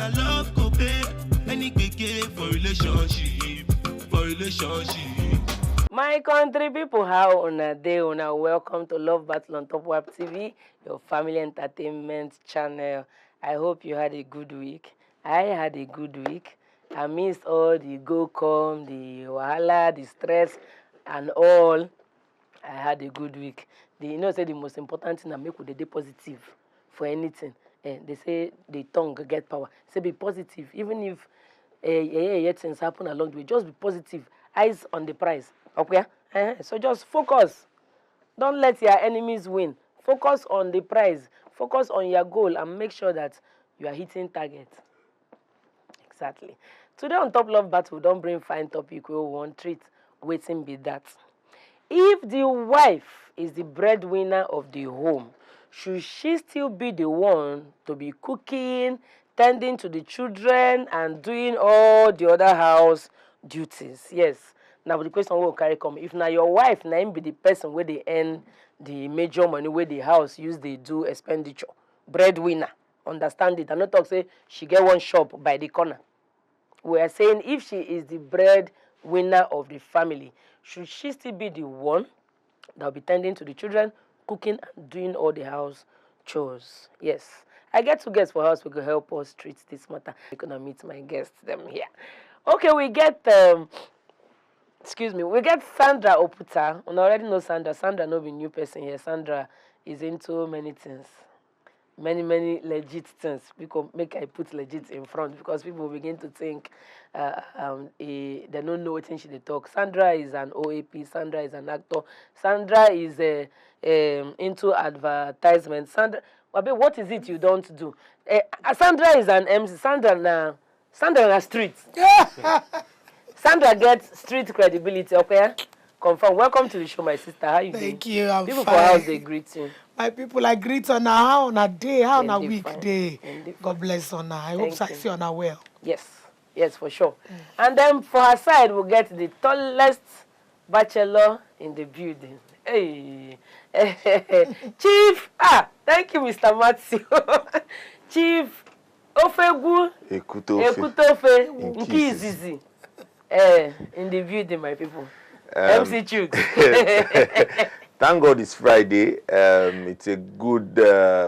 na love go pay. Any gbege for relationship, My country people, how on a day, welcome to Love Battle on Top Web TV, your family entertainment channel. I hope you had a good week. I had a good week. I missed all the go-come, the wahala, the stress, and all. I had a good week. Say the most important thing I make with the day positive for anything. They say the tongue get power. Say be positive, even if things happen along the way. Just be positive. Eyes on the prize. Okay? So just focus. Don't let your enemies win. Focus on the prize. Focus on your goal and make sure that you are hitting target. Exactly. Today on Top Love Battle, don't bring fine topic. We want treat. Waiting be that. If the wife is the breadwinner of the home, should she still be the one to be cooking, tending to the children, and doing all the other house duties? Yes. Now the question will carry come. If now your wife now be the person where they earn the major money where the house use they do expenditure, breadwinner. Understand it. I'm not talking say she get one shop by the corner. We are saying if she is the breadwinner of the family, should she still be the one that will be tending to the children, cooking and doing all the house chores? Yes. I get two guests for house who will help us treat this matter. We're going to meet my guests them here. Okay, we get we get Sandra Oputa. We already know Sandra. Sandra no be new person here. Sandra is into many things. Many legit things. Because make I put legit in front because people begin to think they don't know what she they talk. Sandra is an OAP. Sandra is an actor. Sandra is into advertisement. Sandra, what is it you don't do? Sandra is an MC. Sandra na street. Sandra gets street credibility. Okay, confirm. Welcome to the show, my sister. How you doing? Thank you. I'm people fine. For house they greet you. My people, I greet on how on a day, how on a weekday. God bless on her. I hope Saxy on her well. Yes, for sure. And then for her side, we'll get the tallest bachelor in the building. Hey, Chief. Thank you, Mr. Matthew. Chief Ofegu Ekutofe Nkizizi. In the building, my people. MC Chuk. Thank God it's Friday. It's a good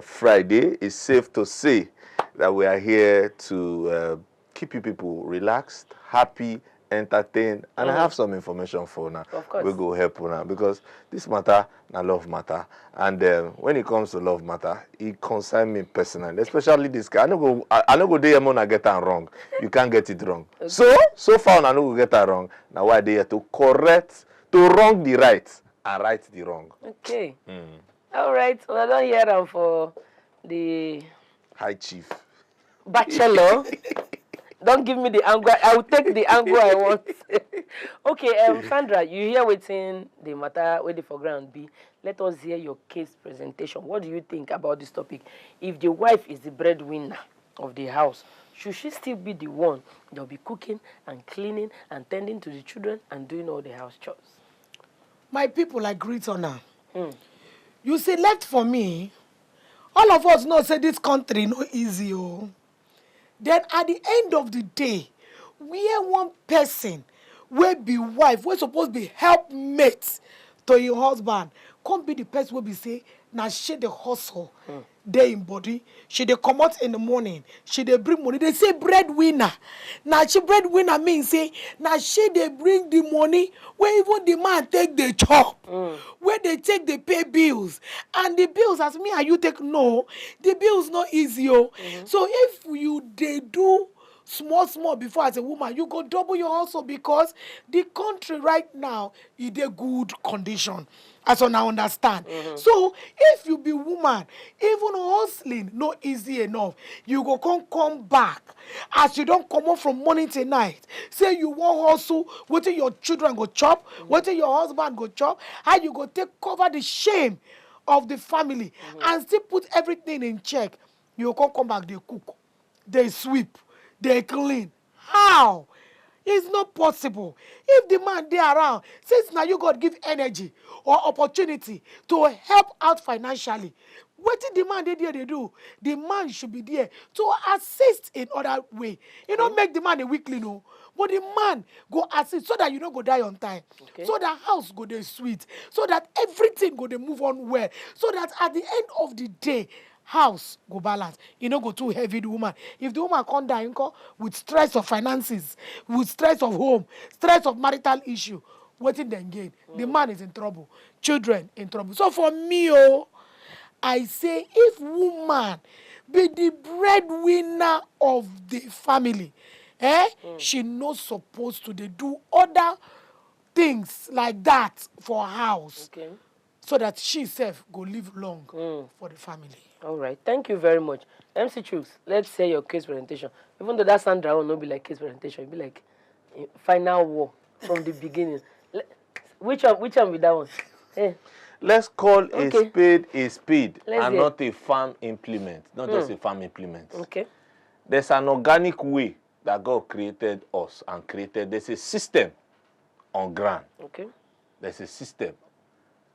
Friday. It's safe to say that we are here to keep you people relaxed, happy, entertained, and I have some information for now. Of course. We go help now because this matter, na love matter. And when it comes to love matter, it concerns me personally, especially this guy. I no go there and get it wrong. You can't get it wrong. Okay. So far, I no go get it wrong. Now why they here to wrong the right and right the wrong. Okay. All right. Well, I don't hear them for the High Chief bachelor. Don't give me the angle. I will take the angle I want. Okay, Sandra, you hear waiting the matter where the foreground be. Let us hear your case presentation. What do you think about this topic? If the wife is the breadwinner of the house, should she still be the one that will be cooking and cleaning and tending to the children and doing all the house chores? My people, I greet on her. You see, left for me, all of us know say this country no easy. Then at the end of the day, we are one person will be wife, we're supposed to be helpmate to your husband. Come be the person will be say, now she the hustle, they in body, she they come out in the morning, she they bring money. They say breadwinner. Now she breadwinner means say, now she they bring the money where even the man take the chop, where they take the pay bills. And the bills, as me and you take no, the bills not easy. So if you they do small before as a woman, you go double your hustle because the country right now is a good condition. As I now understand. So if you be woman, even hustling not easy enough. You go come back. As you don't come up from morning to night. Say you want hustle, what your children go chop, what your husband go chop, how you go take cover the shame of the family and still put everything in check. You come back, they cook, they sweep, they clean. How? It's not possible. If the man there around, since now you God give energy or opportunity to help out financially, What did the man they do? The man should be there to assist in other way. You don't make the man a weakling, no. But the man go assist so that you don't go die on time. Okay. So that house go there sweet. So that everything go there move on well. So that at the end of the day, house go balance. You know go too heavy the woman. If the woman come die with stress of finances, with stress of home, stress of marital issue, waiting then gain. The man is in trouble. Children in trouble. So for me, I say if woman be the breadwinner of the family, she not supposed to dey do other things like that for house. Okay. So that she herself go live long for the family. All right. Thank you very much. MC Chooks, let's say your case presentation. Even though that Sandra will not be like case presentation, it'll be like final war from the beginning. Which one with that one? Hey. Let's call a spade Let's and hear. not a farm implement, not just a farm implement. Okay. There's an organic way that God created us and created. There's a system on ground. Okay. There's a system.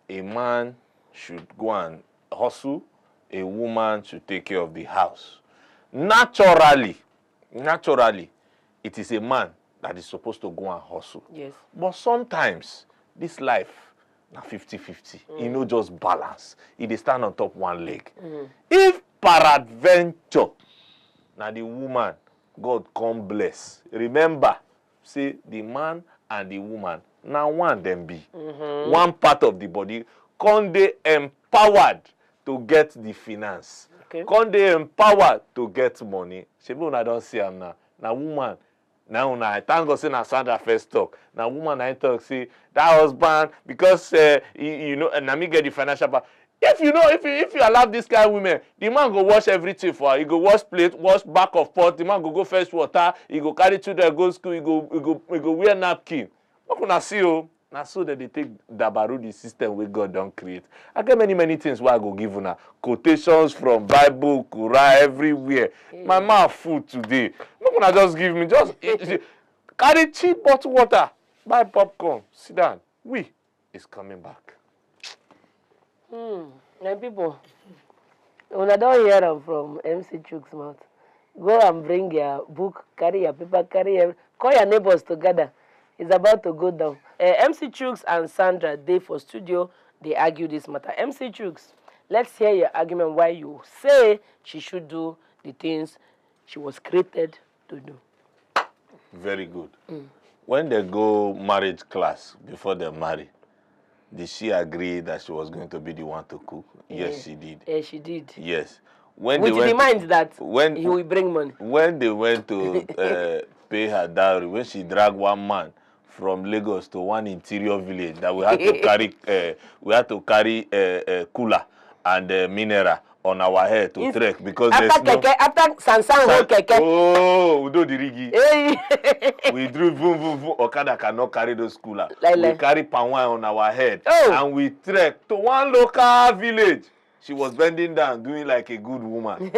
A man should go and hustle. A woman should take care of the house. Naturally, it is a man that is supposed to go and hustle. Yes. But sometimes, this life, na 50-50. You know, just balance. It dey stand on top one leg. If peradventure, na the woman, God come bless. Remember, say the man and the woman, na one them be. One part of the body, come dey empowered to get the finance. Okay. Come dey empowered to get money. Shebi una don see am now. Na woman. Now, I thank God say na Sandra first talk. Now, woman I talk say that husband because you know, and me get the financial part. If you know, if you allow this kind of women, the man go wash everything for her. He go wash plate, wash back of pot. The man go fetch water. He go carry children go school. He go wear napkin. What can I see? Oh, now so that they take dabaru the system we God don't create. I get many things where I go give una quotations from Bible, Quran, everywhere. My mouth full today. Not gonna just give me just carry cheap bottled water, buy popcorn, sit down. We is coming back. My people, when I don't hear them from MC Chooks' mouth, go and bring your book, carry your paper, call your neighbors together. It's about to go down. MC Chooks and Sandra, they for studio, they argue this matter. MC Chooks, let's hear your argument why you say she should do the things she was created to do. Very good. When they go marriage class before they marry, did she agree that she was going to be the one to cook? Yes, she did. Yes, she did. Yes. When With they went the mind that when he will bring money. when they went to pay her dowry, when she dragged one man from Lagos to one interior village that we had to carry cooler and mineral on our head to trek because after there's no after Sansan hold keke. Oh, we do the rigi. Hey. We drew boom boom boom. Okada cannot carry those cooler. Like. We carry palm wine on our head and Oh. we trek to one local village. She was bending down, doing like a good woman.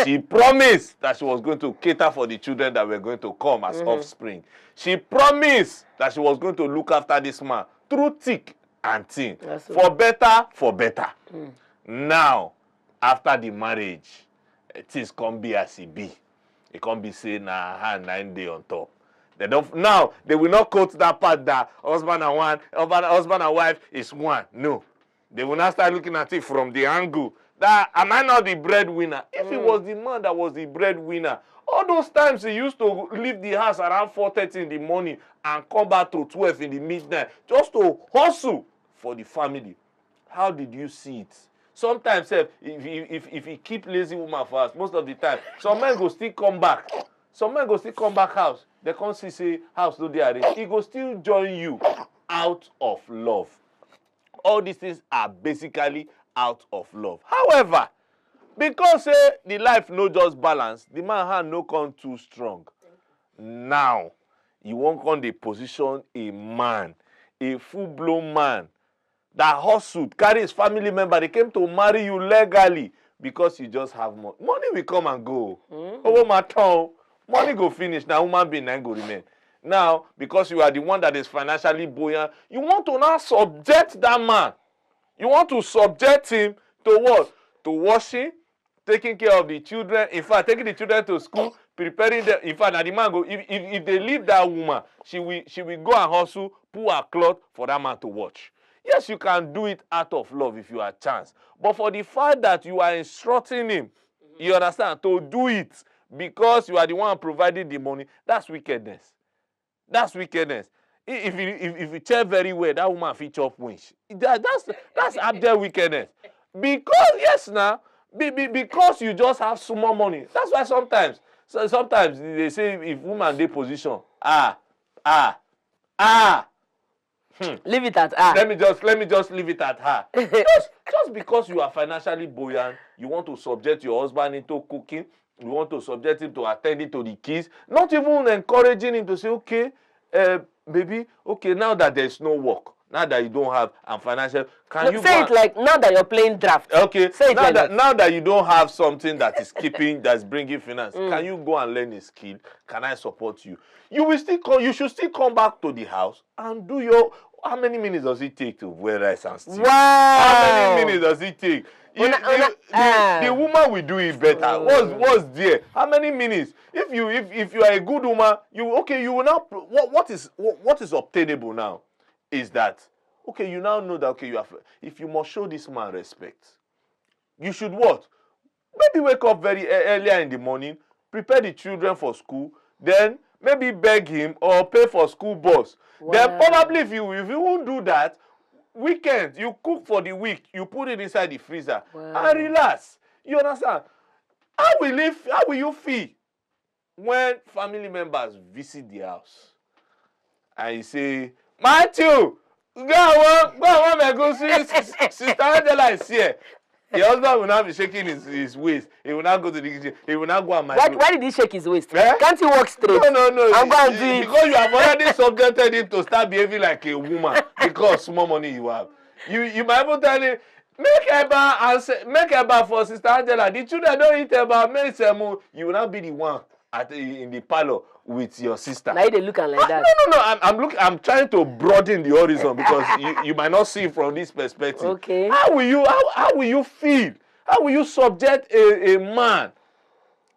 She promised that she was going to cater for the children that were going to come as offspring. She promised that she was going to look after this man through thick and thin. For better. Now, after the marriage, things can't be as it be. It can't be saying, nah, 9 days on top. Now, they will not quote that part that husband and wife is one. No. They will not start looking at it from the angle that, am I not the breadwinner? If it was the man that was the breadwinner, all those times he used to leave the house around 4:30 in the morning and come back to 12 in the midnight just to hustle for the family. How did you see it? Sometimes, if he keep lazy woman for us, most of the time, some men go still come back. Some men go still come back house. They can't see say house no dey arrange. He go still join you out of love. All these things are basically out of love. However, because the life no just balance, the man hand no come too strong. Now, you won't come the position a man, a full-blown man that hustled, carry his family member. They came to marry you legally because you just have money. Money will come and go. Oh, my tongue. Money go finish. Now, human being go remain. Now, because you are the one that is financially buoyant, you want to now subject that man. You want to subject him to what? to washing, taking care of the children, in fact, taking the children to school, preparing them. In fact, now the man go, if they leave that woman, she will go and hustle, pull her cloth for that man to watch. Yes, you can do it out of love if you have chance. But for the fact that you are instructing him, you understand, to do it because you are the one providing the money, that's wickedness. That's wickedness. If you check very well, that woman fit chop winch. That's abject wickedness. Because yes now, because you just have small money. That's why sometimes they say if woman dey position, Leave it at her. Let me just leave it at her. just because you are financially buoyant, you want to subject your husband into cooking, you want to subject him to attending to the kids, not even encouraging him to say, okay, baby, okay, now that there's no work, now that you don't have financial, can you say it like now that you're playing draft? Okay, say it now that you don't have something that is that's bringing finance, can you go and learn a skill? Can I support you? You should still come back to the house and do your. How many minutes does it take to wear rice and stew? Wow. How many minutes does it take? The woman will do it better. What's there? How many minutes? If you are a good woman, you will now. What is obtainable now is that you now know that if you must show this man respect, you should what? Maybe wake up very earlier in the morning, prepare the children for school, then maybe beg him or pay for school bus. Wow. Then probably if you won't do that, weekend you cook for the week, you put it inside the freezer and relax. You understand? How will you feel when family members visit the house and you say, Matthew, go on, my go see Sister Angela is here. The husband will now be shaking his waist. He will not go to the kitchen. He will not go and why did he shake his waist? Can't he walk straight? No. I'm going to do it. Because you have already subjected him to start behaving like a woman because small money you have. You might even tell him, make Eba for Sister Angela. The children don't eat Eba. Make Semu. You will not be the one in the parlor with your sister. Now they looking like that. No. I'm trying to broaden the horizon because you might not see it from this perspective. Okay. How will you feel? How will you subject a man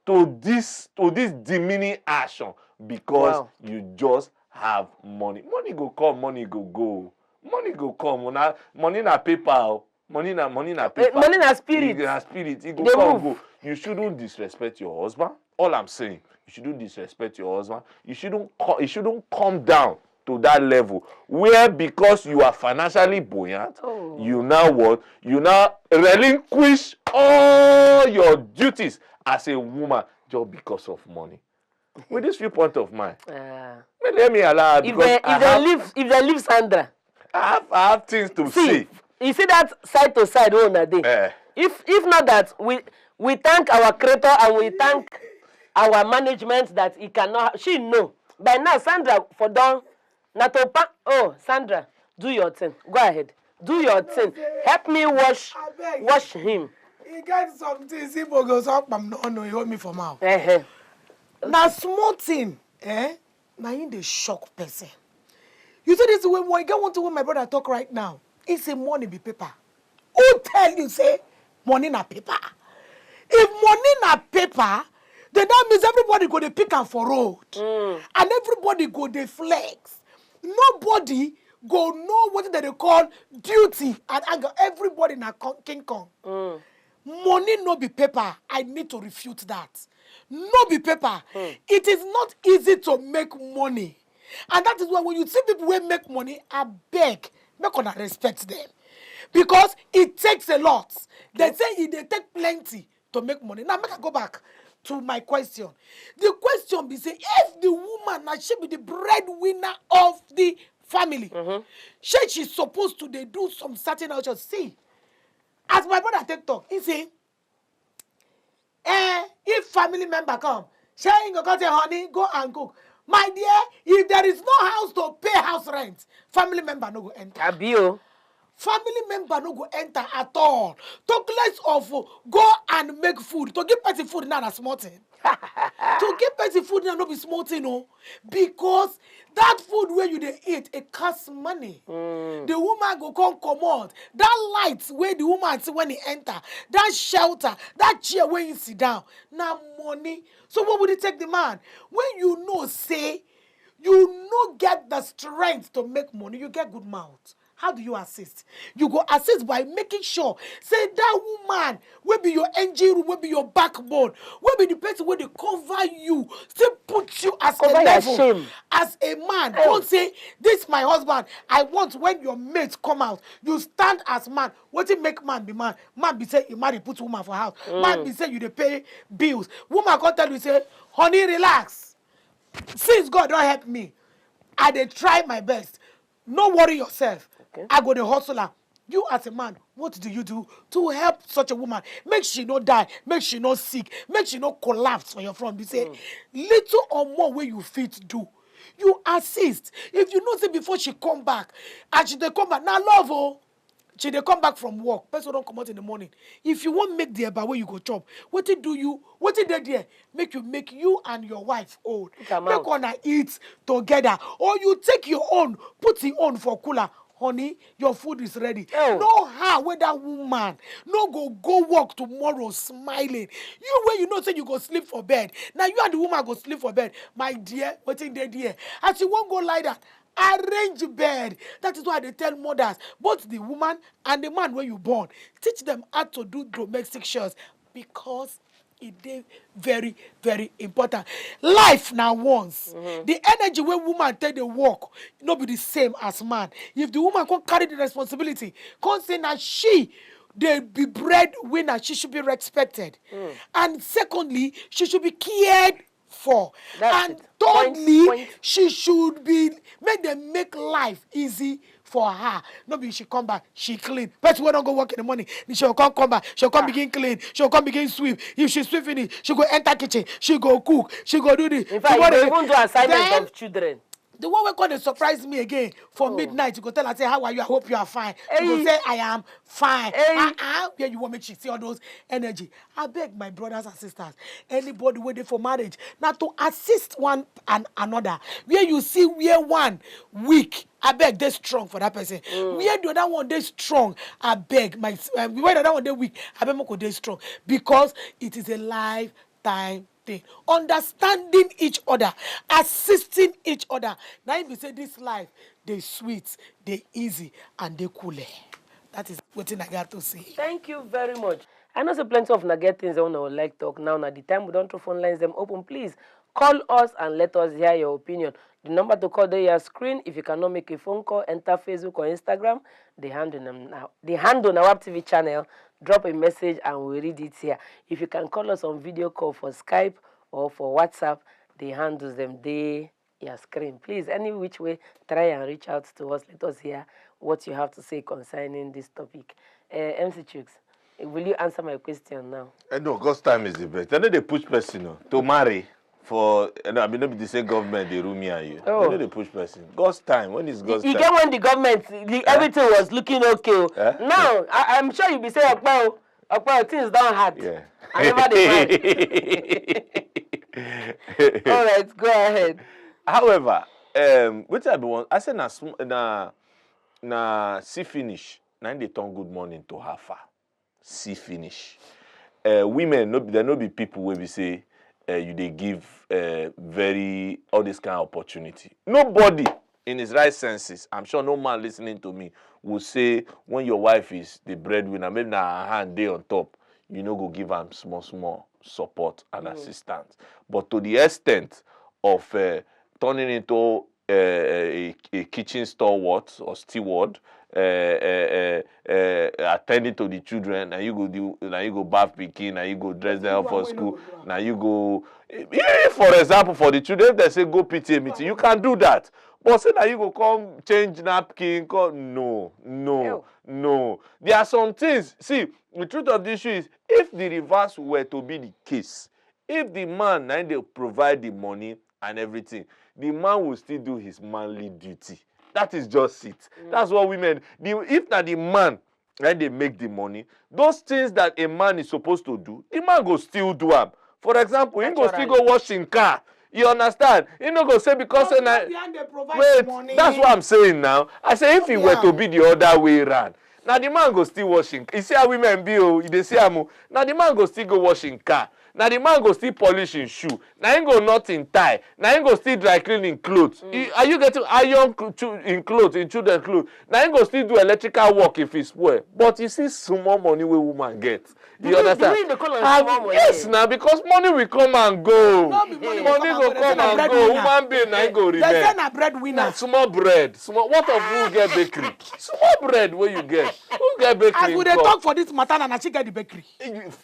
to this demeaning action because you just have money? Money go come, money go go. Money go come. Money na paper. Money na paper. Money na spirit. It go come go. You shouldn't disrespect your husband. All I'm saying, you shouldn't disrespect your husband. You shouldn't come down to that level where because you are financially buoyant, you now what? You now relinquish all your duties as a woman just because of money. With this viewpoint of mine, let me allow. If they leave Sandra, I have things to say. You see that side to side one day. If not that, we thank our creator and we thank our management that he cannot. She know by now. Sandra for done. Sandra, do your thing. Go ahead. Do your thing. Help me wash him. He got something. Simple goes up. No, you hold me for mouth. Now small thing, now in the shock person. You see this when I get one to what my brother talk right now. He say money be paper. Who tell you say money na paper? If money na paper, then that means everybody go dey pick am for road. And everybody go dey flex. Nobody go know what they call duty and anger. Everybody na King Kong. Money no be paper. I need to refute that. No be paper. It is not easy to make money. And that is why when you see people who make money, I beg, make una respect them. Because it takes a lot. They say they take plenty to make money. Now, make I go back to my question. The question be say, if the woman now she be the breadwinner of the family, she's supposed to they do some certain actions. See, as my brother take talk, he say, if family member come, she ain't gonna say, honey, go and cook. My dear, if there is no house to pay house rent, family member no go enter. Abio. Family member no go enter at all. Talk less of go and make food. To give person food now a small thing. To give person food now no be small thing, no. Because that food where you dey eat, it costs money. The woman go come comot. That light where the woman see when he enter, that shelter, that chair where he sit down, na money. So what would it take the man? When you know, say, you no get the strength to make money, you get good mouth. How do you assist? You go assist by making sure, say that woman will be your engine room, will be your backbone, will be the person where they cover you, still put you as Cover a your level. shame. As a man, don't say, this my husband. I want when your mates come out, you stand as man. What it make man be man? Man be say, you marry, put woman for house. Man be say, you dey pay bills. Woman come tell you, say, honey, relax. Since God don't help me, I dey try my best. No worry yourself. Okay. I go the hustler. You as a man, what do you do to help such a woman? Make she not die, make she not sick, make she not collapse for your front. You say, little or more where you fit do. You assist. If you know say before she come back, and she dey come back, now love oh. She dey come back from work. Person don't come out in the morning. If you want make the eba where you go chop, what it do you? What it there? Make you and your wife old. Make una eat together. Or you take your own, put your own for cooler. Honey, your food is ready. No how when that woman no go work tomorrow smiling. You when you know say you go sleep for bed. Now you and the woman go sleep for bed. My dear, what in there dear? As you won't go lie that. Arrange bed. That is why they tell mothers, both the woman and the man when you born, teach them how to do domestic chores because it is very, very important. Life now once. The energy when woman take the work, not be the same as man. If the woman can't carry the responsibility, can't say that she they be breadwinner, she should be respected. And secondly, she should be cared for. That's and it. thirdly, Point. she should be make them make life easy for her. No be she come back, she clean. Person wey don't go work in the morning, she'll come back, she'll come begin clean, she'll come begin sweep. If she sweep finish, she go enter kitchen, she go cook, she go do this. In fact, you go even do assignments of children. The one wey come dey surprise me again for midnight, you go tell her, say, how are you? I hope you are fine. She go say, I am fine. Where you want me to see all those energy? I beg my brothers and sisters, anybody waiting for marriage, now to assist one and another. Where you see where one weak, I beg they strong for that person. Where the other one they strong, I beg my where the other one they weak, I beg Moko they strong because it is a lifetime thing. Understanding each other, assisting each other. Now if you say this life, they sweet, they easy, and they cool. That is what I got to say. Thank you very much. I know so plenty of nugget things I would like talk now. Now the time we don't throw phone lines them open. Please call us and let us hear your opinion. The number to call there your screen. If you cannot make a phone call, enter Facebook or Instagram. The hand on our TV channel. Drop a message and we'll read it here. If you can call us on video call for Skype or for WhatsApp, the handles them there your screen. Please, any which way, try and reach out to us. Let us hear what you have to say concerning this topic. MC Chooks, will you answer my question now? No, God's time is the best. I know they push person to marry for, I mean, not be the same government, they rule me and you. I know they push person. God's time, when is God's time? You get when the government, everything was looking okay. Now, I'm sure you'll be saying, okay, things down hard. Yeah. I never did. All right, go ahead. However, which I be want, I said na see finish. Now they turn good morning to her far. See finish. Women, there no be people where we say you they give very all this kind of opportunity. Nobody in his right senses, I'm sure no man listening to me will say when your wife is the breadwinner, maybe na her hand day on top, you know go give her small support and assistance. But to the extent of turning into a kitchen stalwart or steward, attending to the children, and you go bath pikin, and you go dress them up for school, now you go. For example, for the children, they say go PTA meeting, you can do that. But say that you go come change napkin, no. There are some things. See, the truth of the issue is, if the reverse were to be the case, if the man and they provide the money and everything, the man will still do his manly duty. That is just it. That's what women. If not the man and they make the money, those things that a man is supposed to do, the man go still do them. For example, he go still go wash in car. You understand? He no go say because say na wait, that's what I'm saying now. I say if he were to be the other way around, now the man go still washing. You see how women be, oh, they say now the man go still go washing car. Now the man go still polish in shoe. Now he go not in tie. Now he go still dry cleaning clothes. Are you getting iron in clothes, in children's clothes? Now he go still do electrical work if it's spoil. But you see small money where woman gets. You understand? Yes, now because money will come and go. Money will come and go. Woman being now go remain. There's a breadwinner. Small bread. Small. What of who get bakery? Small bread where you get. Who get bakery? As we dey talk for this matter, na she get the bakery.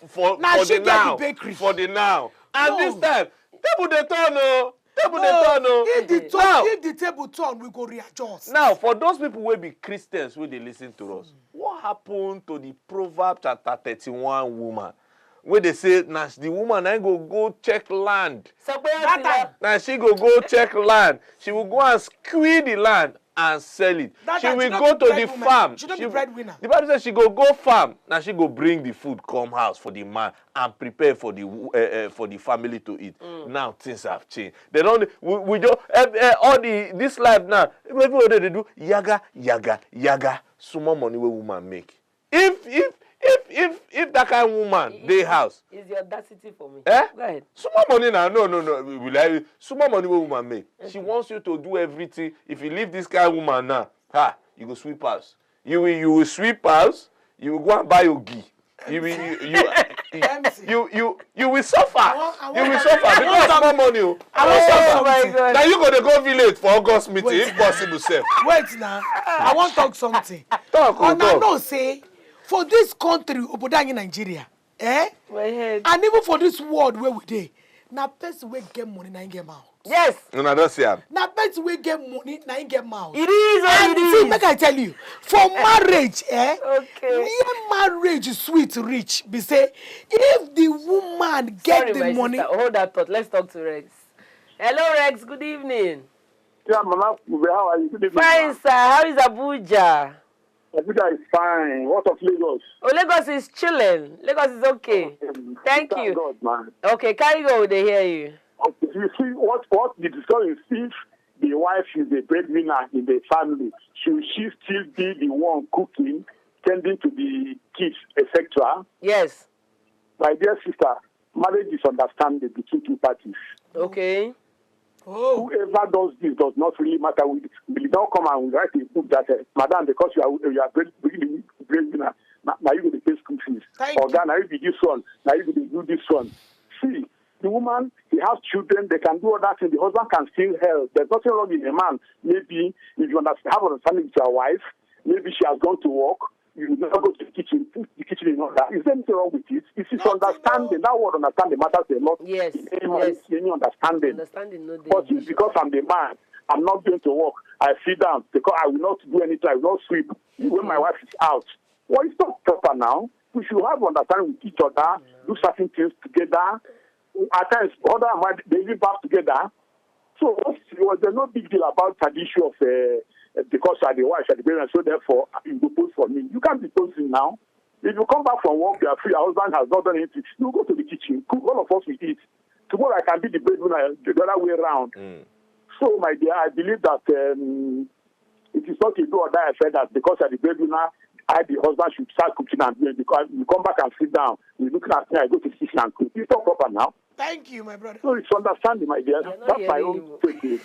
For the now. And this time, table dey turn o. If the table turn, we go readjust. Now, for those people who be Christians who they listen to us, what happened to the Proverbs chapter 31 woman? Where they say, nah, the woman ain't go check land. Now she go check land. She will go and squeeze the land and sell it. She will go to the farm. She don't be breadwinner. The Bible says she go farm. Now she go bring the food, come house for the man and prepare for the family to eat. Now things have changed. They don't. We just all this life now. Everybody they do yaga. Small money where woman make. If that kind of woman they house. Is the audacity for me? Eh? Go ahead. Small money now. No. Small money where woman make. She wants you to do everything. If you leave this kind of woman now, you go sweep house. You will sweep house. You will go and buy your ghee. You will suffer. You will suffer because small money. Now you go village for August meeting if possible, sir. Wait now. I want to talk something. Talk. I know say for this country, Obodangi Nigeria, and even for this world where we dey, na person wey get money na get mouth. Yes. No, I don't see him. Na person wey get money na get mouth. It is what it is. See, make I tell you, for marriage, Okay. When marriage is sweet, rich, be say, if the woman get the money. Sister. Hold that thought. Let's talk to Rex. Hello, Rex. Good evening. Yeah, Mama, how are you? Good evening. Fine, sir. How is Abuja? Abuja is fine. What of Lagos? Oh, Lagos is chilling. Lagos is okay. Thank you. God, man. Okay, carry go. They hear you. Okay, you see what the discussion is, if the wife is a breadwinner in the family, should she still be the one cooking, tending to the kids, etc.? Yes. My dear sister, marriage is understanding between two parties. Okay. Oh. Whoever does this does not really matter. We don't come and write a book that, Madam, because you are breadwinner, now you go to pay school fees. Or now you do this one, now you go to do this one. See, the woman, he has children, they can do all that, and the husband can still help. There's nothing wrong in a man. Maybe if you have understanding with your wife, maybe she has gone to work, you never go to the kitchen, put the kitchen in order. Is there anything wrong with it? It's understanding. That word understanding matters a lot. Yes. Any understanding. No But if because I'm the man, I'm not going to work, I sit down because I will not do anything, I will not sweep when my wife is out. Well, it's not proper now. We should have understanding with each other, do certain things together. At times, other and wife, they live back together. So there's no big deal about the issue of because you are the wife, you are the parent, so therefore you go post for me. You can't be posting now. If you come back from work, you are free, your husband has not done anything, you go to the kitchen, cook, all of us will eat. Tomorrow I can be the breadwinner the other way around. So, my dear, I believe that it is not a do or die affair that because you are the breadwinner, the husband should start cooking and doing, because you come back and sit down, you're looking at me, I go to the kitchen and cook. It's not proper now. Thank you, my brother. So it's understanding, my dear. That's my own take.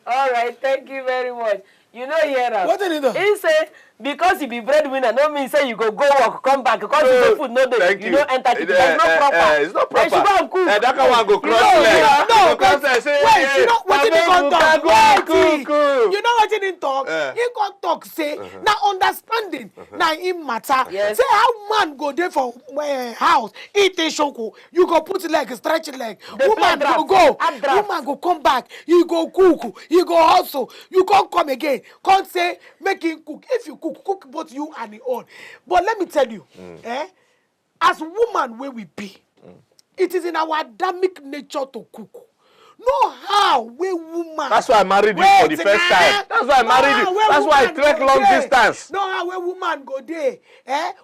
All right, thank you very much. You know, here what did he do? He said, because you be breadwinner, no mean say you go work, come back, because the food no day. You don't enter kitchen. It's not proper. It's not proper. Then she go and cook. That can one go cross leg. No, wait, you know what did he come talk? You know what did he talk? He come talk say, now understanding, now in matter. Yes. Say how man go there for house, eat a shoko, you go put leg, stretch leg. Woman go, woman go come back, you go cook, you go hustle, you can't come again. Can't say make him cook. If you cook both you and the own. But let me tell you, as woman where we be, it is in our Adamic nature to cook. No how we woman. That's why I married you for the first time. That's why I married you. That's why I trek long distance. No how we woman go there.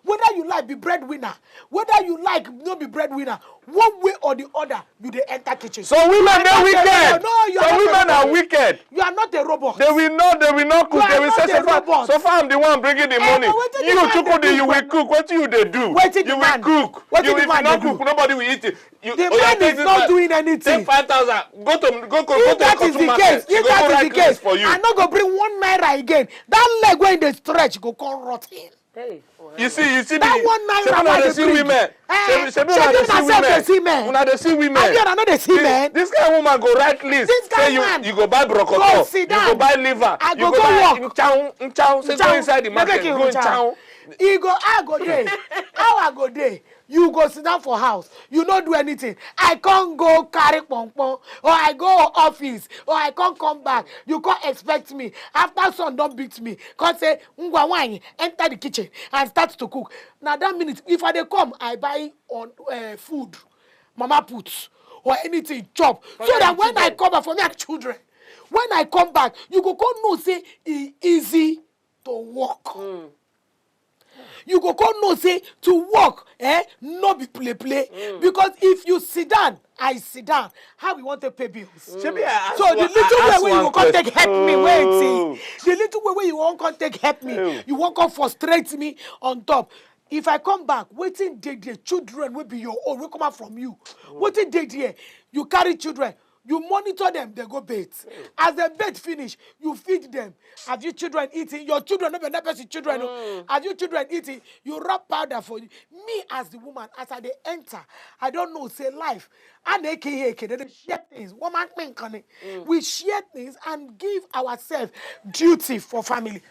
Whether you like be breadwinner, whether you like not be breadwinner, one way or the other, you dey enter kitchen. So women are wicked. No, you are so not women are wicked. You are not a robot. They will not cook. You They are will not say, a robot. so far I'm the one bringing the money. But wetin You the man dey Chukwudi, do you will for- cook. What you they do? Wetin the You will man- cook. wetin You the if man you not dey cook, do? nobody will eat it. The man is not doing anything. Take 5,000. Go to If that is the case, if that is the case, for you. I no go bring 1 naira again. That leg when they stretch go come rot in. Hey. You see That 1 naira Una wey dey dey see bring. women. Shebi Una dey una sef dey see men. Una dey see women. Abi una no dey see men. This kind of woman go write list. This kind Say man you go buy go broccoli. sit You down. go buy liver. I You go go buy work. nchow. Say go inside the market. Go in chow. He go, I go there. How I go there? You go sit down for house. You no do anything. I can't go carry pong pong, or I go office, or I can't come back. You can't expect me. After son don't beat me. Can't say, Ngwa wine, enter the kitchen and start to cook. Now that minute, if I dey come, I buy on food, mama puts, or anything, chop. So that when I come back, for me and children, when I come back, you go come know say e easy to work. You go come know say to work no be play because if you sit down I sit down how we want to pay bills. So The little way you go come take help me wait the little way you wan come take help me you wan come frustrate me on top. If I come back wetin dey there children wey be your own wey come out from you wetin dey there you carry children. You monitor them, they go bathe. As the bathe finish, you feed them. Have you children eating? Your children, not that person children. Have you children eating? You rub powder for you. Me as the woman, as I dey enter, I don't know, say life. And they share things. Woman, we share things and give ourselves duty for family.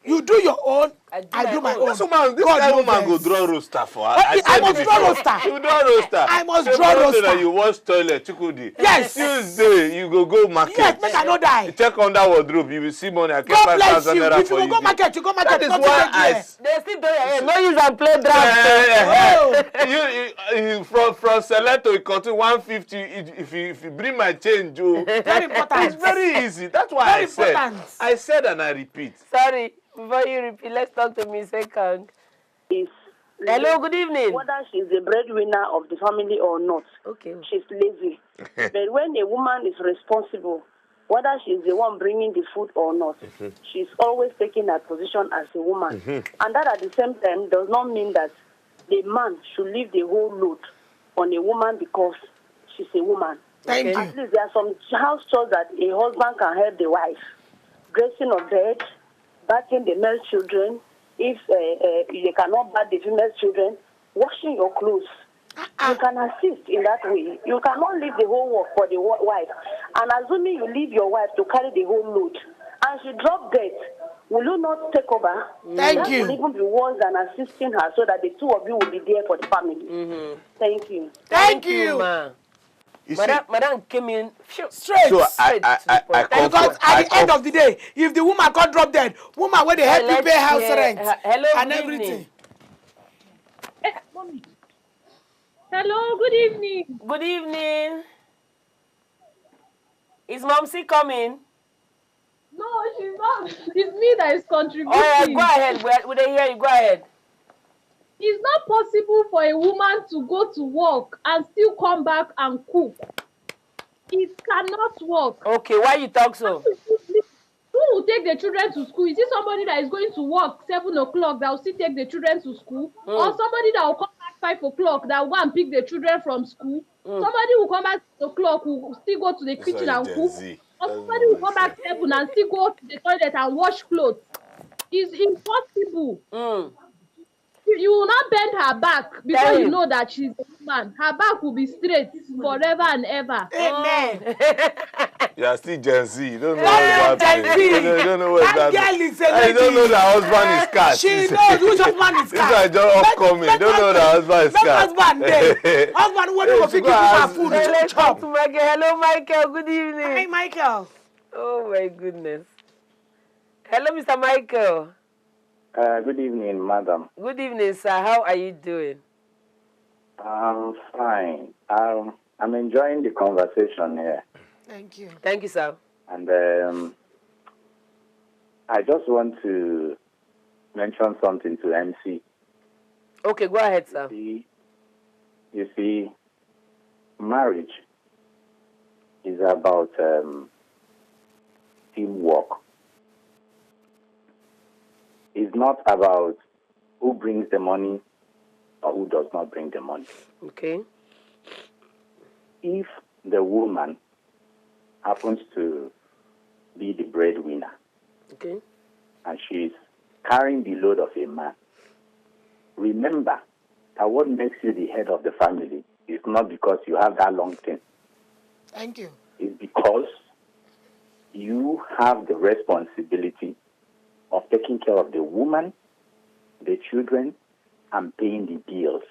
You do your own, I do my own. This guy woman go draw roster for her. I must draw roster. You draw roster. I must draw roster. You wash toilet, Chukwudi. Yes. Tuesday, you go market. Yes, make I no die. You check under wardrobe, you will see money. I keep God bless 5,000 you. naira If for you you. go market, you go market. That is why I... They still do it. No use and play draft. From select to continue 150. If you bring my change, Very important. it's very easy. That's why Very important. I said and I repeat. Sorry, before you repeat, let's talk to Miss Ekang. Is Hello, good evening. whether she's the breadwinner of the family or not, Okay. she's lazy. But when a woman is responsible, whether she's the one bringing the food or not, she's always taking that position as a woman. And that at the same time does not mean that the man should leave the whole load on a woman because she's a woman. Thank you. At least there are some house chores that a husband can help the wife. Dressing of bed, bathing the male children, if you cannot bath the female children, washing your clothes. You can assist in that way. You cannot leave the whole work for the wife. And assuming you leave your wife to carry the whole load, and she drop dead, will you not take over? Thank that you. will even be worse than assisting her so that the two of you will be there for the family. Thank you. Thank you. Ma. You see, Madam came in Straight. so straight to the point. Because at the end of the day, if the woman can't drop dead, woman where they help you let's pay house hear rent hello, and good everything. evening. Hello, good evening. Good evening. Is Momsi coming? No, she's not. It's me that is contributing. Oh, yeah, go ahead. We they hear you. Go ahead. It's not possible for a woman to go to work and still come back and cook. It cannot work. Okay, why you talk so? Who will take the children to school? Is it somebody that is going to work 7 o'clock that will still take the children to school? Or somebody that will come back 5 o'clock that will go and pick the children from school? Somebody will come back 6 o'clock will still go to the kitchen and cook? Or somebody will come back 7 and still go to the toilet and wash clothes? It's impossible. You will not bend her back because you know that she's a woman. Her back will be straight forever and ever. Amen. you are still Gen Z. You don't know That what's happening. You don't know what's girl happening. is a lady. You don't know that husband is cat. She knows which husband is This cat. is just upcoming. Don't know that husband is That cat. husband there. Husband when you go Hey, fit go give her ask- food Hey, to let's talk chop. to Michael. Hello, Michael. Good evening. Hi, Michael. Oh, my goodness. Hello, Mr. Michael. Good evening, madam. Good evening, sir. How are you doing? I'm fine. I'm enjoying the conversation here. Thank you. Thank you, sir. And I just want to mention something to MC. Okay, go ahead, sir. You see, marriage is about teamwork. It's not about who brings the money or who does not bring the money. Okay. If the woman happens to be the breadwinner, Okay. and she's carrying the load of a man, remember that what makes you the head of the family is not because you have that long thing. Thank you. It's because you have the responsibility of taking care of the woman, the children, and paying the bills.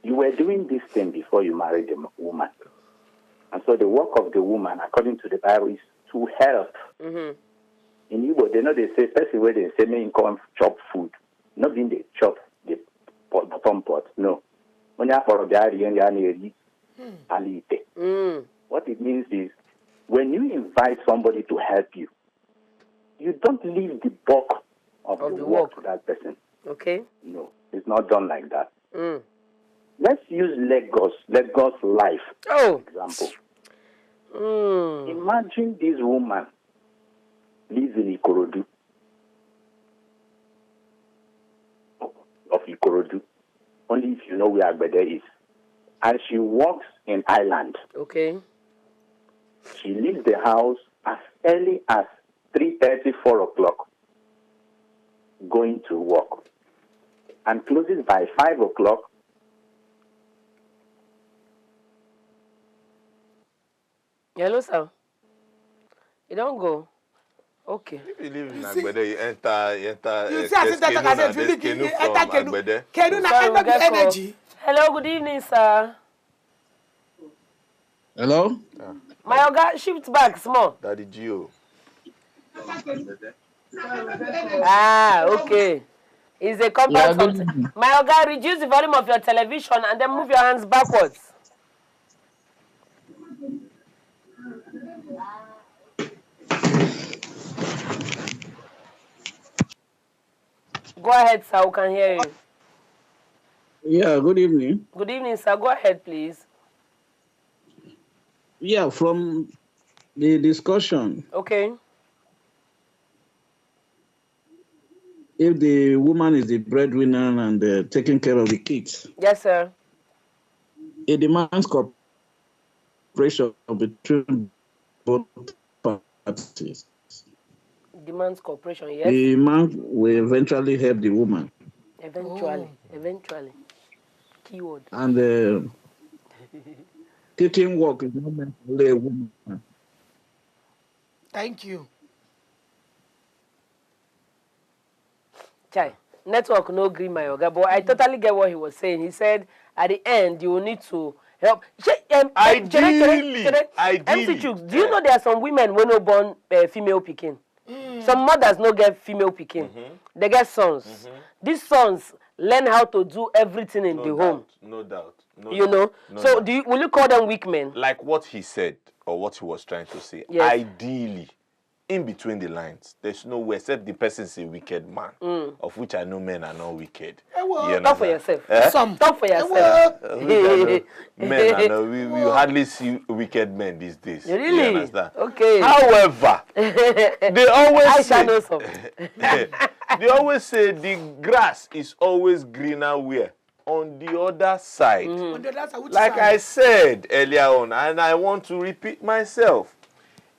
You were doing this thing before you married the woman. And so the work of the woman, according to the Bible, is to help. Mm-hmm. In Igbo, they know they say, especially where they say, may come chop food. Not being they chop the bottom pot. No. When you have for the what it means is, when you invite somebody to help you, you don't leave the bulk of the work to that person. Okay. No, it's not done like that. Mm. Let's use Lagos life Oh. example. Mm. Imagine this woman lives in Ikorodu, of Ikorodu, only if you know where Agbede is. And she works in Ireland. Okay. She leaves the house as early as 3:30, 4 o'clock, going to work, and closes by 5 o'clock. Hello, sir. You don't go. Okay. If you live in Agbede, you enter You see, I said that I said, there's if you canoe enter from canoe, Agbede. canoe na Sorry, end we up get the call. energy. Hello, good evening, sir. Hello? My Oga, shift back small. Daddy Gio. Ah, okay. It's a Yeah, compound good something. evening. My Oga, reduce the volume of your television and then move your hands backwards. Go ahead, sir. We can hear you. Yeah, good evening. Good evening, sir. Go ahead, please. Yeah, from the discussion, Okay. if the woman is the breadwinner and taking care of the kids, Yes, sir. it demands cooperation between both parties. Demands cooperation. Yes. The man will eventually help the woman, Eventually. Eventually. Keyword. and taking work is not meant for only a woman. Thank you. Chai. Network no agree, my Oga, but I totally get what he was saying. He said at the end you will need to help. Ideally. MC Chooks, do you know there are some women when no born female picking? Some mothers no get female picking. They get sons. These sons learn how to do everything in the home. No doubt. You know. So will you call them weak men? Like what he said or what he was trying to say. Yes. Ideally, in between the lines, there's no way except the person's a wicked man, of which I know men are not wicked. Talk for yourself. Some. Talk for yourself. Men are not, we hardly see wicked men these days. Really? You understand? Okay. However, they always say, know something. they always say the grass is always greener where? On the other side. On the other side, which Like side? I said earlier on, and I want to repeat myself,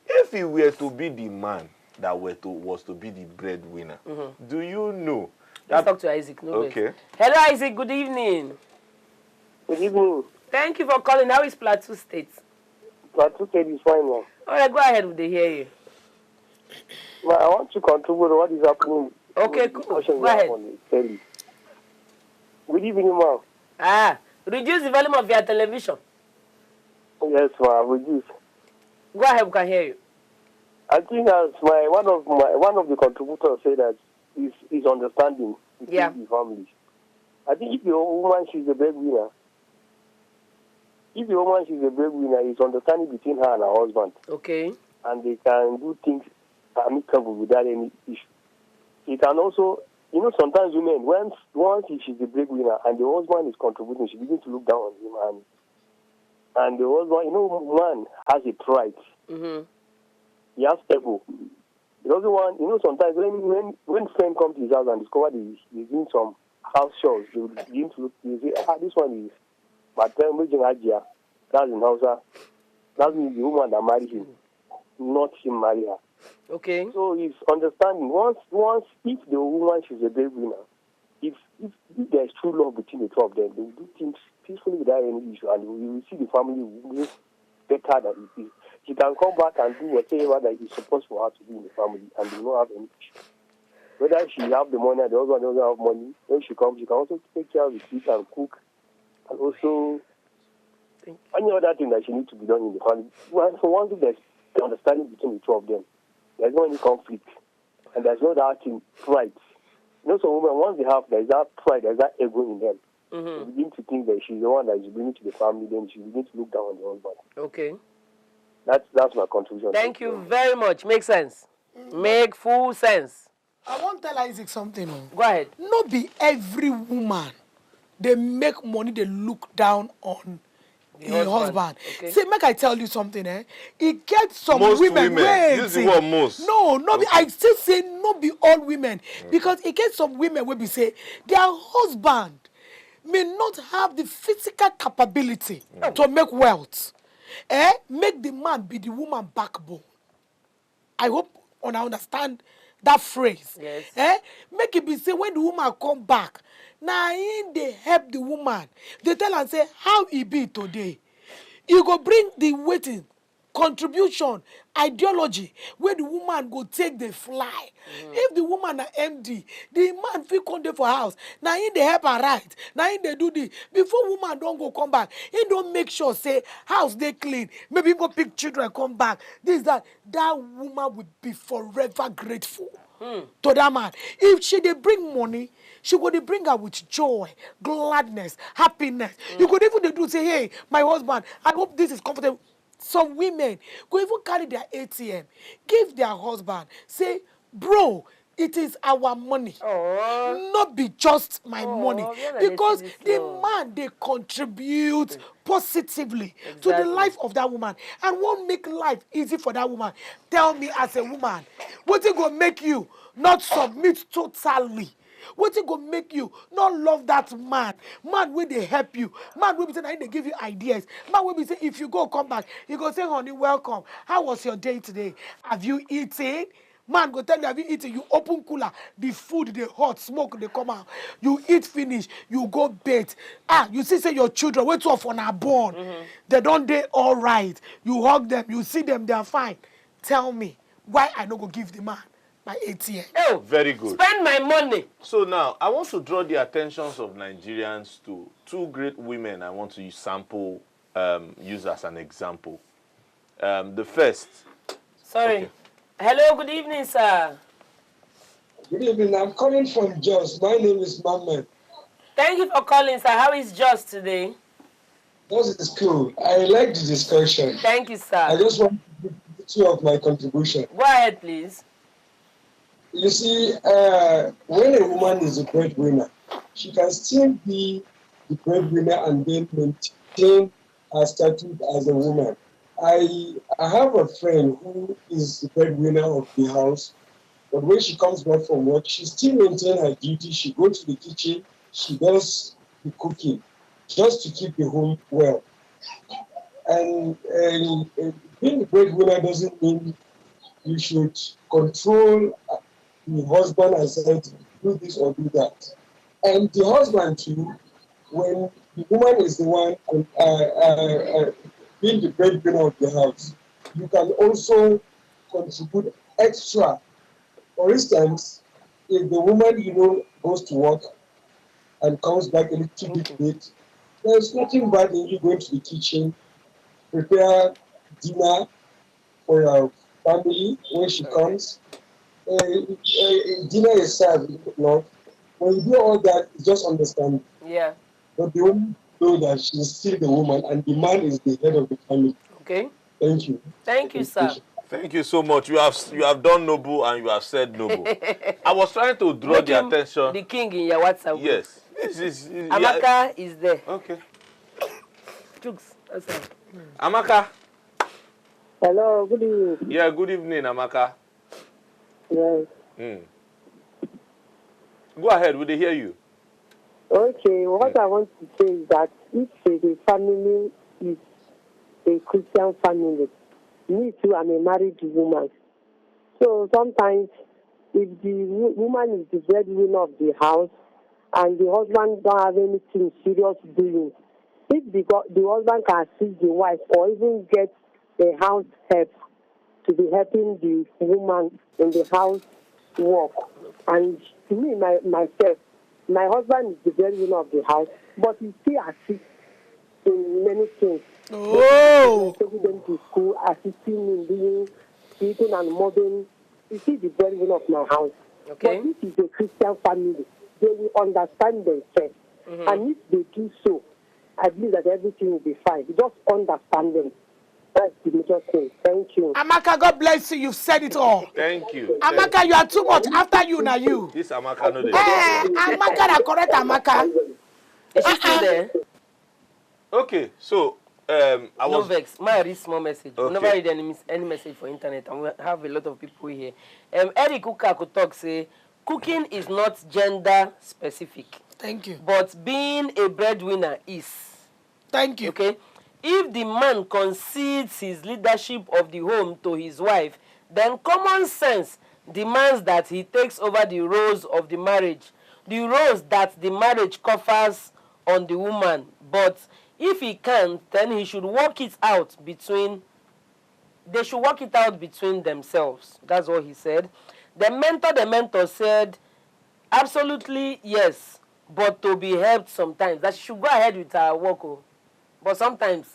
if he were to be the man that was to be the breadwinner, do you know? Let's talk to Isaac. No Okay. wait. Hello, Isaac. Good evening. Good evening. Thank you for calling. How is Plateau State? Plateau State is fine now. All right, go ahead. They hear you. Now, I want to contribute to what is happening. Okay, cool. Go ahead. Good evening, ma'am. Ah, reduce the volume of your television. Yes, ma'am. Reduce. Go ahead. We can hear you. I think as one of the contributors said that is understanding between the families. I think if the woman she's a breadwinner, it's understanding between her and her husband. Okay. And they can do things amicable without any issue. It can also, sometimes women, once she's the breadwinner and the husband is contributing, she begins to look down on him And the husband, man has a pride. Mm-hmm. He has ego. He doesn't want, sometimes when friends come to his house and discover he's doing some house chores, they will begin to look, they say, this one is Batem Ajia. That's in Hausa. That means the woman that married him, not him marry her. Okay. So he's understanding. Once, if the woman she's a breadwinner, if there's true love between the two of them, they will do things peacefully without any issue, and you will see the family will better than it is. She can come back and do whatever that is supposed for her to do in the family, and they will not have any issue. Whether she have the money and the husband doesn't have money, when she comes, she can also take care of the kids and cook, and also any other thing that she needs to be done in the family. So once there's the understanding between the two of them, there's no any conflict, and there's no that thing, pride. Some women, once they have, there's that pride, there's that ego in them. Mm-hmm. They begin to think that she's the one that is bringing to the family, then she begin to look down on the husband. Okay. That's my contribution. Thank you very much. Make sense. Make full sense. I want to tell Isaac something. Go ahead. Not be every woman they make money, they look down on the husband. Okay. See, make I tell you something, It gets some Most women. use the word most. No, be, I still say not be all women. Because it gets some women where we say their husband may not have the physical capability to make wealth. Make the man be the woman backbone. I hope I understand that phrase. Yes. Make it be say when the woman come back, now they help the woman. They tell and say how it be today. You go bring the waiting contribution, ideology, where the woman go take the fly. If the woman are empty, the man feel come there for house. Now in they help her right. Now in they do this. Before woman don't go come back, he don't make sure say house they clean. Maybe go pick children come back. This that woman will be forever grateful to that man. If she they bring money, she go they bring her with joy, gladness, happiness. You could even they do say, hey, my husband, I hope this is comfortable. Some women go even carry their ATM, give their husband, say, bro, it is our money. Not be just my money. Because the man, they contribute positively to the life of that woman and won't make life easy for that woman. Tell me as a woman, what it gonna make you not submit totally? What it gonna make you not love that man? Man will they help you? Man will be saying they give you ideas. Man will be saying if you go come back, you go say, honey, welcome. How was your day today? Have you eaten? Man go tell you, have you eaten? You open cooler, the food, the hot smoke, they come out. You eat finish, you go bait. You see say your children, wait off on our born. They don't they all right. You hug them, you see them, they are fine. Tell me, why I no go give the man my ATM? Oh, very good. Spend my money. So now, I want to draw the attentions of Nigerians to two great women I want to use as an example. The first. Sorry. Okay. Hello, good evening, sir. Good evening. I'm calling from Jos. My name is Mohammed. Thank you for calling, sir. How is Jos today? Jos is cool. I like the discussion. Thank you, sir. I just want to give two of my contribution. Go ahead, please. You see, when a woman is a breadwinner, she can still be the breadwinner and then maintain her status as a woman. I have a friend who is the breadwinner of the house, but when she comes back from work, she still maintains her duty. She goes to the kitchen, she does the cooking, just to keep the home well. And being a breadwinner doesn't mean you should control the husband and say, do this or do that. And the husband too, when the woman is the one being the breadwinner of the house, you can also contribute extra. For instance, if the woman, goes to work and comes back a little bit late, there's nothing bad in you going to the kitchen, prepare dinner for your family when she comes. Dinner is served, Lord. When you do all that, just understand. Yeah. But the woman know that she's still the woman and the man is the head of the family. Okay. Thank you. Thank you, sir. Thank you so much. You have done noble and you have said noble. I was trying to draw the attention. The king in your WhatsApp. Yes. Amaka is there. Okay. Chooks, that's all. Amaka. Hello, good evening. Yeah, good evening, Amaka. Yes. Go ahead, will they hear you? Okay, what I want to say is that if the family is a Christian family, me too, I'm a married woman. So sometimes if the woman is the breadwinner of the house and the husband don't have anything serious doing, if the husband can assist the wife or even get a house help to be helping the woman in the house work. And to me, myself, my husband is the breadwinner of the house, but he still assists in many things. Oh! Taking them to school, assisting in doing eating and mobbing. He is the breadwinner of my house. Okay. But this is a Christian family. They will understand themselves. And if they do so, I believe that everything will be fine. Just understand them. That's the major thing. Thank you. Amaka, God bless you. You've said it all. Thank you. Amaka, you are too much. After you, now you. This Amaka no dey. Amaka, na correct Amaka. Is she still there? Okay, so I No was vex. May read small message. Okay. We never read any message for internet, and we have a lot of people here. Eric Kuka could talk say, cooking is not gender specific. Thank you. But being a breadwinner is. Thank you. Okay? If the man concedes his leadership of the home to his wife, then common sense demands that he takes over the roles of the marriage, the roles that the marriage covers on the woman. But if he can't, then he should work it out between, they should work it out between themselves. That's what he said. The mentor said, absolutely yes, but to be helped sometimes. That she should go ahead with her work. But sometimes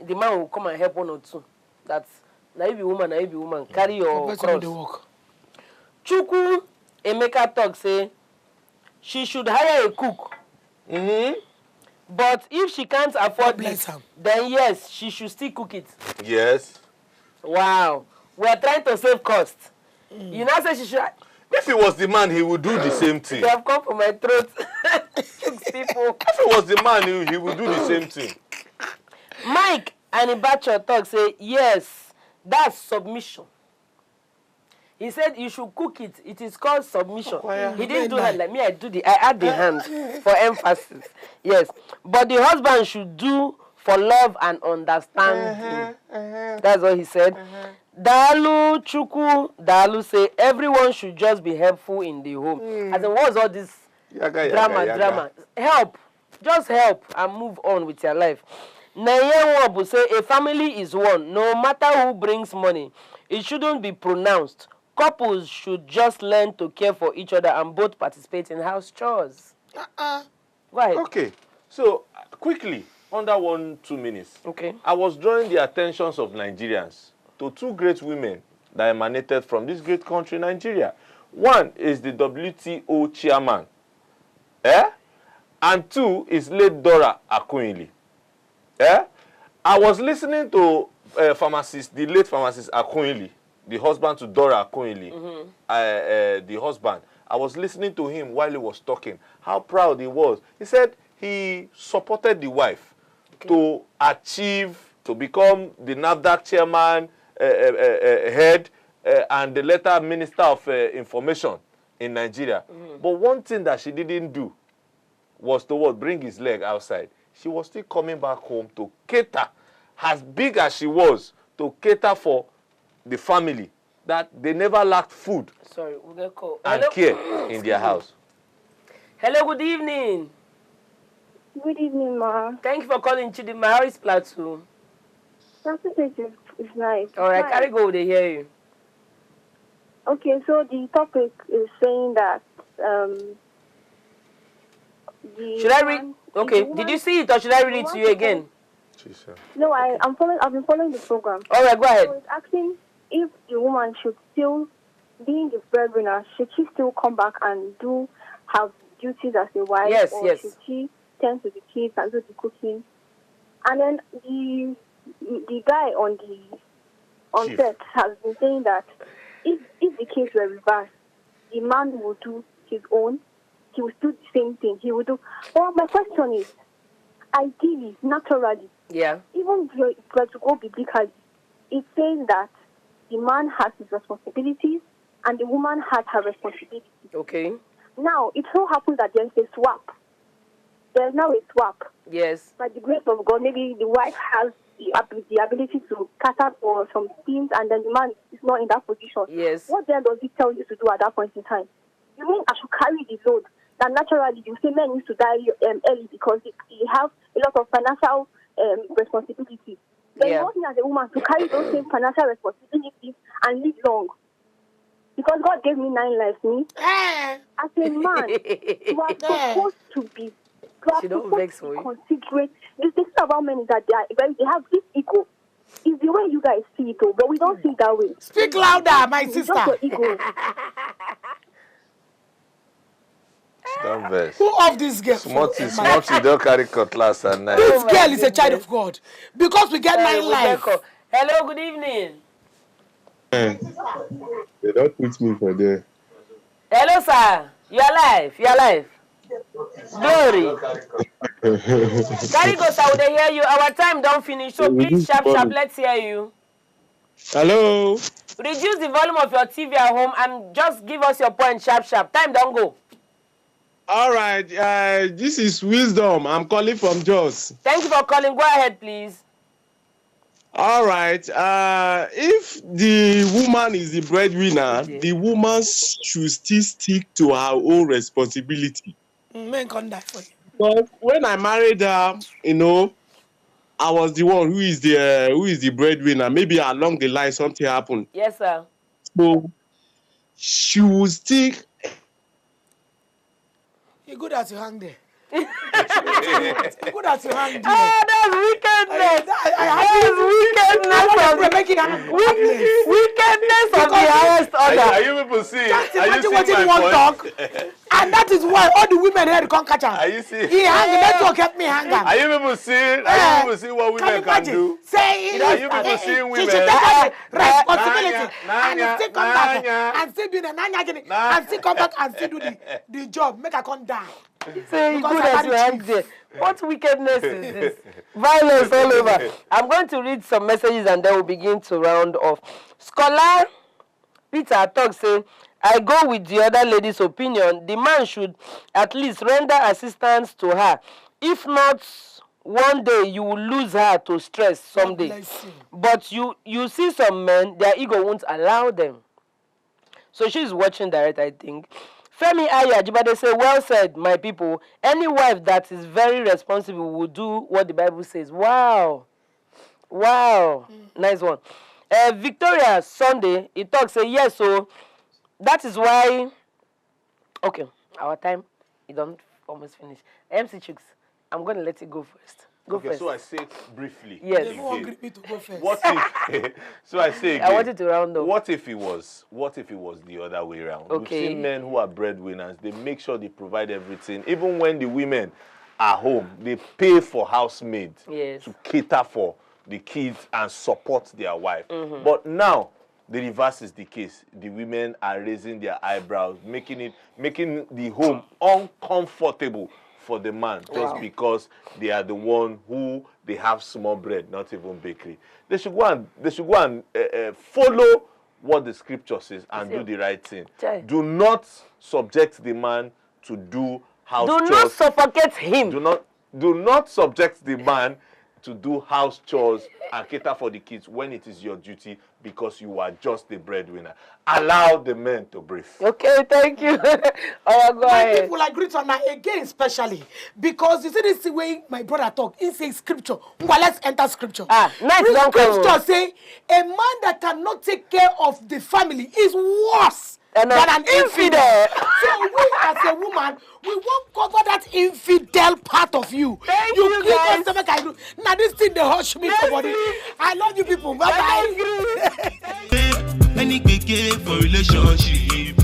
the man will come and help one or two. That's naive woman, carry your cross. Chukwu Emeka talk say she should hire a cook. But if she can't afford it, then yes, she should still cook it. Yes. Wow. We are trying to save cost. You now say she should. If it was the man, he would do the same thing. They have come from my throat. People. If it was the man, he would do the same thing. Mike Anibacho talk say, yes, that's submission. He said you should cook it. It is called submission. He didn't do hand like me. I add the hand for emphasis. Yes. But the husband should do for love and understanding. That's what he said. Dalu Chuku Dalu say everyone should just be helpful in the home. As in, what's all this drama? Help. Just help and move on with your life. Naye Wabu say a family is one. No matter who brings money, it shouldn't be pronounced. Couples should just learn to care for each other and both participate in house chores. Go ahead. Okay. So, quickly, under 1-2 minutes. Okay. I was drawing the attentions of Nigerians to two great women that emanated from this great country, Nigeria. One is the WTO chairman. And two is late Dora Akunyili. I was listening to the late pharmacist Akunyili, the husband to Dora Akunyili, the husband. I was listening to him while he was talking, how proud he was. He said he supported the wife to become the NAFDAC chairman, head, and the later minister of information in Nigeria. But one thing that she didn't do was to bring his leg outside. She was still coming back home to cater, as big as she was, to cater for the family, that they never lacked food and care in their house. Hello, good evening. Good evening, Ma. Thank you for calling Chidima. How is Plateau? Plateau is nice. All right, carry go, they hear you. Okay, so the topic is saying that should I read? Okay, did you see it or should I read it to you again? No, I've been following the program. All right, go ahead. So it's asking if the woman should still, being the breadwinner, should she still come back and do her duties as a wife? Yes, or yes. should she tend to the kids and do the cooking? And then the guy on set has been saying that if the case were reversed, the man will do his own. He will do the same thing. He will do. Well, my question is, ideally, naturally, Yeah. Even if you to go biblically, it says that the man has his responsibilities and the woman has her responsibility. Okay. Now, it so happens that there's a swap. There's now a swap. Yes. By the grace of God, maybe the wife has the ability to cater for some things, and then the man is not in that position. Yes. What then does it tell you to do at that point in time? You mean I should carry the load? That naturally you say men used to die early because they have a lot of financial responsibilities. Then you want me as a woman to carry those same financial responsibilities and live long. Because God gave me 9 lives, me. As a man, you are supposed to be considerate. The thing about men is that they have this ego. It's the way you guys see it, but we don't see it that way. Speak louder, my sister. Just your ego. Don't vex. Who of this girl? Smarty, don't carry cutlass and knife. This girl is a child of God. Because we get 9 lives. Hello, good evening. They don't put me for there. Hello, sir. You're alive. You're alive. Glory. Carry go, sir. They hear you. Our time don't finish. So please, sharp. Let's hear you. Hello. Reduce the volume of your TV at home and just give us your point, sharp. Time don't go. All right. This is Wisdom. I'm calling from Jos. Thank you for calling. Go ahead, please. All right. If the woman is the breadwinner, the woman should still stick to her own responsibility. Men can die for you. But when I married her, I was the one who is the breadwinner. Maybe along the line something happened. Yes, sir. So she will stick. You're good as you hang there. You're good as you hang there. Oh, that's wickedness. Wickedness of the highest order. Are you people seeing? Just imagine what he won't talk. And that is why all the women here can't catch him. Are you seeing? He hang, the network help me hang him. Are you people seeing? Are you people seeing what women can do? Say Are you people seeing women? She should take responsibility and still come back and still be the nanya and still come back and still do the job. Make her come down. Say good as you hang there. What wickedness is this? Violence all over. I'm going to read some messages and then we'll begin to round off. Scholar Peter talks say, I go with the other lady's opinion. The man should at least render assistance to her. If not, one day you will lose her to stress someday. But you see some men, their ego won't allow them. So she's watching direct, I think. Femi Aya Jibade say, well said, my people. Any wife that is very responsible will do what the Bible says. Wow. Nice one. Victoria Sunday, he talks, say, yes, so that is why, okay, our time, it don't almost finish. MC Chooks, I'm going to let you go first. Go first. So I say briefly. Yes. They won't agree me to go first. What if? So I say again. I wanted to round up. What if it was the other way around? Okay. We've seen men who are breadwinners. They make sure they provide everything. Even when the women are home, they pay for housemaids to cater for the kids and support their wife. Mm-hmm. But now the reverse is the case. The women are raising their eyebrows, making the home uncomfortable for the man, just because they are the one who they have small bread, not even bakery. They should go and follow what the scripture says and do the right thing. Do not subject the man to do house chores. Do not suffocate him. Do not subject the man to do house chores and cater for the kids when it is your duty, because you are just the breadwinner. Allow the men to breathe. Okay, thank you. Go ahead. People agree on that again, especially because you see this way my brother talk. He says scripture. Well, let's enter scripture. Scripture say a man that cannot take care of the family is worse than an infidel. So we as a woman, we won't cover that infidel part of you. Thank you guys. Now this thing they hush me for body. I love you people. Bye bye. Any for relationship.